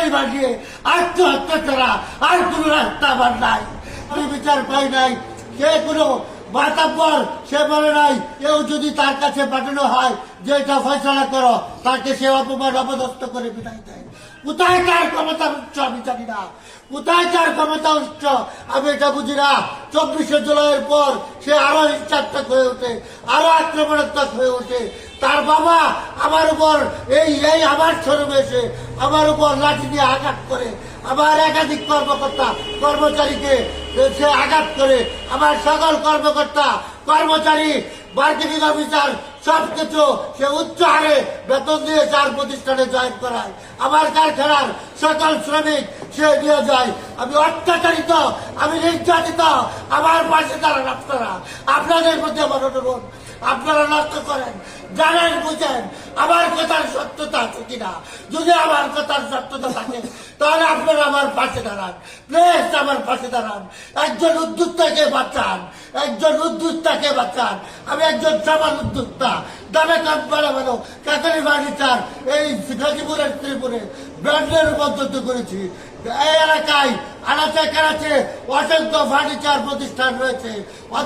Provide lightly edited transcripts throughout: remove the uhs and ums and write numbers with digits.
পরিবার নিয়ে আত্মহত্যা করা আর কোন রাস্তা আমার নাই। আমি বিচার পাই নাই, সে কোনো মাতাব্বর সে বলে নাই। কেউ যদি তার কাছে পাঠানো হয় যে এটা ফয়সলা করো, তাকে সে অপমান অপদস্থ করে বিদায় দেয়। কোথায় তার ক্ষমতা উচ্চ আমি জানি না, কোথায় তার ক্ষমতা উচ্চ আমি এটা বুঝি না। 24শে জুলাইয়ের পর সে আরো হিংসাত্মক হয়ে ওঠে, আরো আক্রমণাত্মক হয়ে ওঠে। তার বাবা আমার উপর এই আমার শোরুমে এসে আমার উপর লাঠি দিয়ে আঘাত করে, আমার একাধিক কর্মকর্তা কর্মচারীকে সে আঘাত করে, আমার সকল কর্মকর্তা কর্মচারী মার্কেটিং অফিসার সবকিছু সে উচ্চ হারে বেতন দিয়ে 4 প্রতিষ্ঠানে জয়েন করায়। আমার কারখানার সকল শ্রমিক সে নিয়ে যায়। আমি অত্যাচারিত, আমি নির্যাতিত। আমার পাশে দাঁড়ান আপনারা। আপনাদের প্রতি আমার অনুরোধ, আপনারা লক্ষ্য করেন, জানেন, বুঝেন আমার কথার সত্যতা আছে কিনা। যদি আমার কথার সত্যতা থাকে তাহলে আপনারা আমার পাশে দাঁড়ান, প্লিজ আমার পাশে দাঁড়ান। একজন উদ্যোক্তাকে বাঁচান, একজন উদ্যোক্তাকে বাঁচান। আমি একজন সমান উদ্যোক্তা, দামে কাজ বাড়ানো কাতারি ফার্নিচার এই গাজীপুরের ত্রিপুরে ব্র্যান্ডে রূপান্তরিত করেছি। এই এলাকায় আনাচে কানাচে অসংখ্য ফার্নিচার প্রতিষ্ঠান রয়েছে।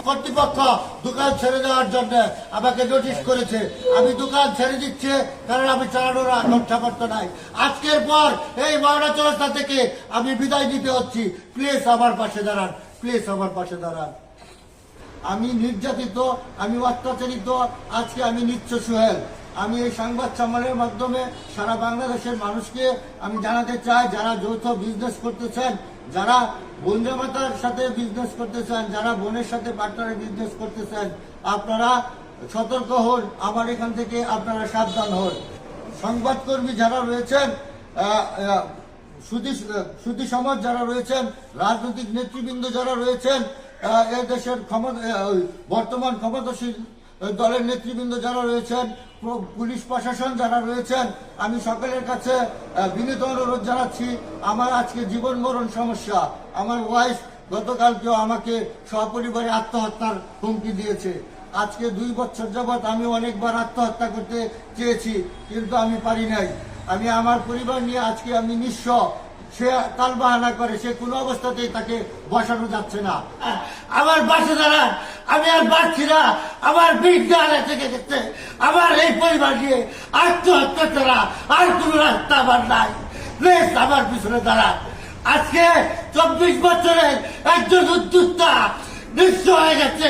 কর্তৃপক্ষ দোকান ছেড়ে দেওয়ার জন্য আমাকে নোটিশ করেছে। আমি দোকান ছেড়ে দিচ্ছি কারণ আমি চালানোর সামর্থ্য নাই। আজকের পর এই মহানা চৌরাস্তা থেকে আমি বিদায় নিতে হচ্ছি। প্লিজ আমার পাশে দাঁড়ান, প্লিজ আমার পাশে দাঁড়ান। আমি নির্যাতিত, আমি অত্যাচারিত। আজকে আমি নিচ্ছ সোহেল। আমি এই সংবাদ সম্মেলনের মাধ্যমে সারা বাংলাদেশের মানুষকে আমি জানাতে চাই, যারা যৌথ বিজনেস করতেছেন, যারা বন্ধু মাতার সাথে বিজনেস করতেছেন, যারা বোনের সাথে পার্টনারে বিজনেস করতেছেন, আপনারা সতর্ক হন। আমার এখান থেকে আপনারা সাবধান হন। সংবাদকর্মী যারা রয়েছেন, সুধী সমাজ যারা রয়েছেন, রাজনৈতিক নেতৃবৃন্দ যারা রয়েছেন, এই দেশের বর্তমান ক্ষমতাসীন দলের নেতৃবৃন্দ যারা রয়েছেন, পুলিশ প্রশাসন যারা রয়েছেন, আমি সকলের কাছে বিনীত অনুরোধ জানাচ্ছি। আমার আজকে জীবন মরণ সমস্যা। আমার ওয়াইফ গতকালকেও আমাকে সপরিবারে আত্মহত্যার হুমকি দিয়েছে। আজকে 2 বছর যাবৎ আমি অনেকবার আত্মহত্যা করতে চেয়েছি, কিন্তু আমি পারি নাই। আমি আমার পরিবার নিয়ে আজকে আমি নিঃস্ব। সে তালবাহানা করে, সে কোনো অবস্থাতেই তাকে বসানো যাচ্ছে না। আমার বাসে দাঁড়ান, আমি আর পারছি না। আমার বিদ্যা থেকে গেছে। আমার এই পরিবার নিয়ে আত্মহত্যা করা আর কোন রাস্তা আমার নাই। প্লিজ আমার পিছনে দাঁড়ান। আজকে 24 বছরের একজন উদ্যোক্তা নিঃস্ব হয়ে গেছে।